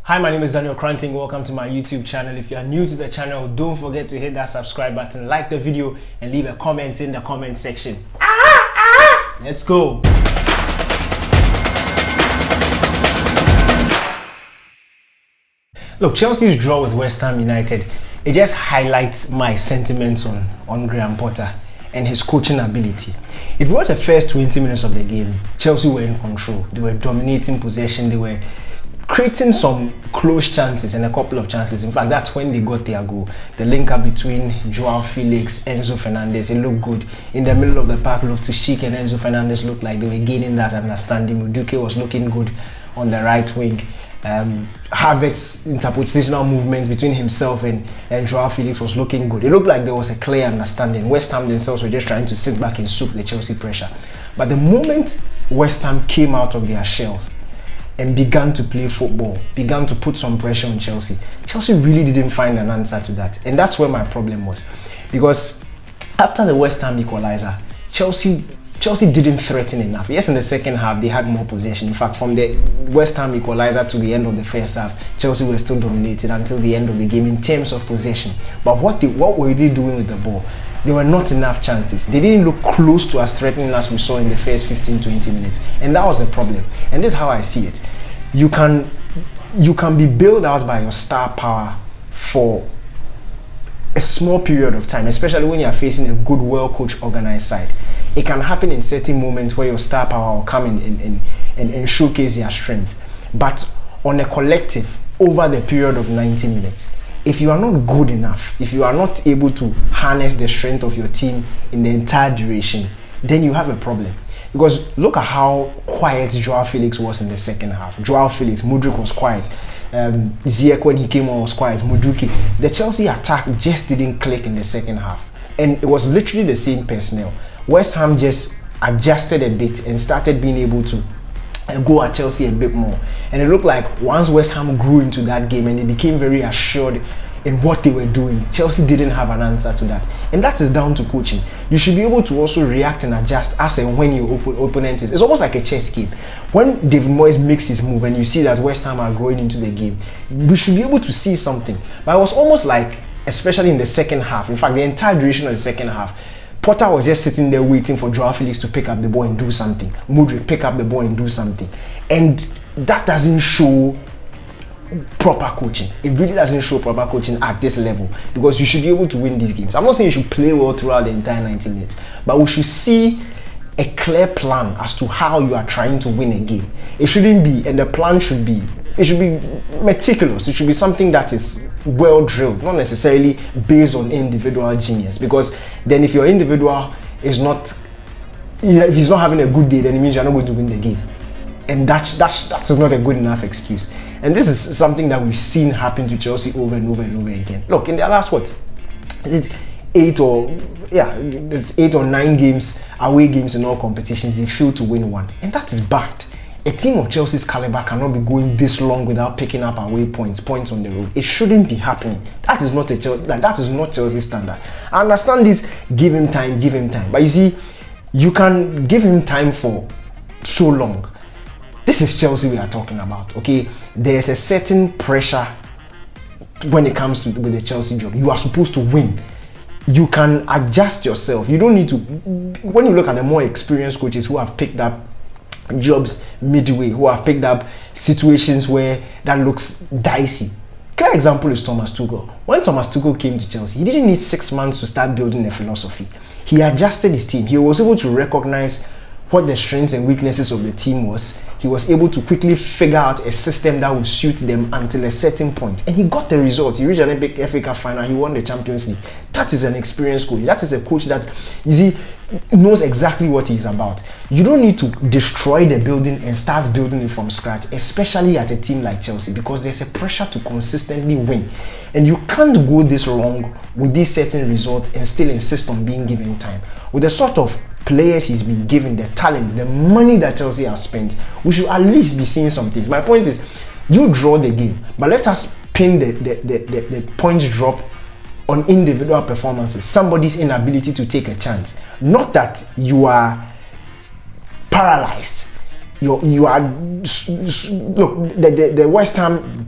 Hi, my name is Daniel Cranting. Welcome to my YouTube channel. If you are new to the channel, don't forget to hit that subscribe button, like the video, and leave a comment in the comment section. Let's go. Look, Chelsea's draw with West Ham United, it just highlights my sentiments on Graham Potter and his coaching ability. If you watch the first 20 minutes of the game, Chelsea were in control. They were dominating possession. They were creating some close chances and a couple of chances. In fact, that's when they got their goal. The link up between Joao Felix, Enzo Fernandez, it looked good. In the middle of the park, Loftus-Cheek and Enzo Fernandez looked like they were gaining that understanding. Madueke was looking good on the right wing. Havertz's interpositional movement between himself and Joao Felix was looking good. It looked like there was a clear understanding. West Ham themselves were just trying to sit back and soak the Chelsea pressure. But the moment West Ham came out of their shells and began to play football, began to put some pressure on Chelsea, Chelsea really didn't find an answer to that. And that's where my problem was. Because after the West Ham equalizer, Chelsea didn't threaten enough. Yes, in the second half, they had more possession. In fact, from the West Ham equalizer to the end of the first half, Chelsea were still dominated until the end of the game in terms of possession. But what were they doing with the ball? There were not enough chances. They didn't look close to as threatening as we saw in the first 15-20 minutes. And that was the problem. And this is how I see it. You can be bailed out by your star power for a small period of time, especially when you're facing a good, well-coached, organized side. It can happen in certain moments where your star power will come in and showcase your strength. But on a collective, over the period of 90 minutes, if you are not good enough, if you are not able to harness the strength of your team in the entire duration, then you have a problem. Because look at how quiet Joao Felix was in the second half. Joao Felix, Mudryk was quiet. Ziyech, when he came on, was quiet. Madueke. The Chelsea attack just didn't click in the second half. And it was literally the same personnel. West Ham just adjusted a bit and started being able to go at Chelsea a bit more. And it looked like once West Ham grew into that game and they became very assured in what they were doing, Chelsea didn't have an answer to that. And that is down to coaching. You should be able to also react and adjust as and when your opponent is. It's almost like a chess game. When David Moyes makes his move and you see that West Ham are growing into the game, we should be able to see something. But it was almost like, especially in the second half, in fact, the entire duration of the second half, Potter was just sitting there waiting for Joao Felix to pick up the ball and do something. Mudryk pick up the ball and do something. And that doesn't show proper coaching. It really doesn't show proper coaching at this level, because you should be able to win these games. I'm not saying you should play well throughout the entire 90 minutes, but we should see a clear plan as to how you are trying to win a game. It shouldn't be, and the plan should be, it should be meticulous. It should be something that is well drilled, not necessarily based on individual genius. Because then if your individual is not, if he's not having a good day, then it means you're not going to win the game. And that's not a good enough excuse. And this is something that we've seen happen to Chelsea over and over and over again. Look, in their last, is it 8 or 9 games, away games in all competitions, they failed to win one. And that is bad. A team of Chelsea's caliber cannot be going this long without picking up away points on the road. It shouldn't be happening. That is not Chelsea's standard. I understand this, give him time. But you see, you can give him time for so long. This is Chelsea we are talking about, okay? There's a certain pressure when it comes to with the Chelsea job. You are supposed to win. You can adjust yourself. You don't need to. When you look at the more experienced coaches who have picked up jobs midway, who have picked up situations where that looks dicey. Clear example is Thomas Tuchel. When Thomas Tuchel came to Chelsea, he didn't need 6 months to start building a philosophy. He adjusted his team. He was able to recognize what the strengths and weaknesses of the team was. He was able to quickly figure out a system that would suit them until a certain point. And he got the results. He reached an epic FA Cup final. He won the Champions League. That is an experienced coach. That is a coach that, you see, knows exactly what he's about. You don't need to destroy the building and start building it from scratch, especially at a team like Chelsea, because there's a pressure to consistently win. And you can't go this wrong with these certain results and still insist on being given time. With the sort of players he's been given, the talent, the money that Chelsea has spent, we should at least be seeing some things. My point is, you draw the game, but let us pin the points drop on individual performances, somebody's inability to take a chance. Not that you are paralyzed. You are, look, the West Ham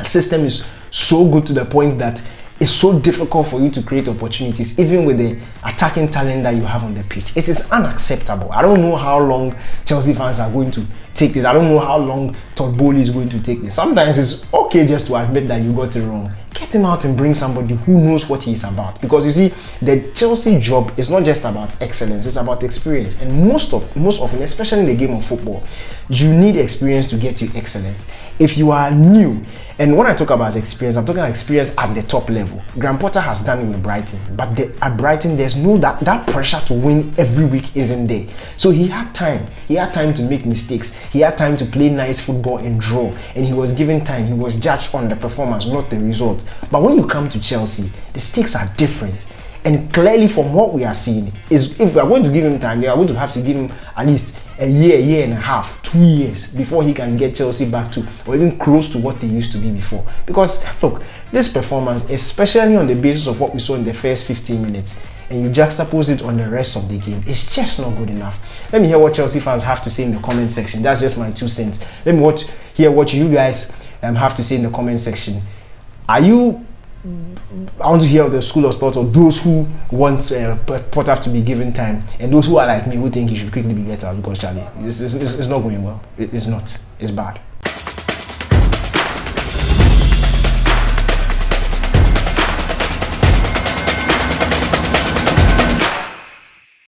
system is so good to the point that it's so difficult for you to create opportunities, even with the attacking talent that you have on the pitch. It is unacceptable. I don't know how long Chelsea fans are going to take this. I don't know how long Todd Boehly is going to take this. Sometimes it's okay just to admit that you got it wrong. Get him out and bring somebody who knows what he's about. Because you see, the Chelsea job is not just about excellence, it's about experience. And most often, especially in the game of football, you need experience to get you excellence. If you are new, and when I talk about experience, I'm talking about experience at the top level. Graham Potter has done it with Brighton, but at Brighton, there's no that pressure to win every week isn't there. So he had time. He had time to make mistakes. He had time to play nice football and draw. And he was given time. He was judged on the performance, not the result. But when you come to Chelsea, the stakes are different. And clearly from what we are seeing is if we are going to give him time, we are going to have to give him at least a year and a half, 2 years before he can get Chelsea back to or even close to what they used to be before. Because look, this performance, especially on the basis of what we saw in the first 15 minutes, and you juxtapose it on the rest of the game, it's just not good enough. Let me hear what Chelsea fans have to say in the comment section. That's just my 2 cents. Let me hear what you guys have to say in the comment section. I want to hear the school of thought of those who want Potter to be given time, and those who are like me who think he should quickly be get out because Charlie, it's not going well. It's not. It's bad.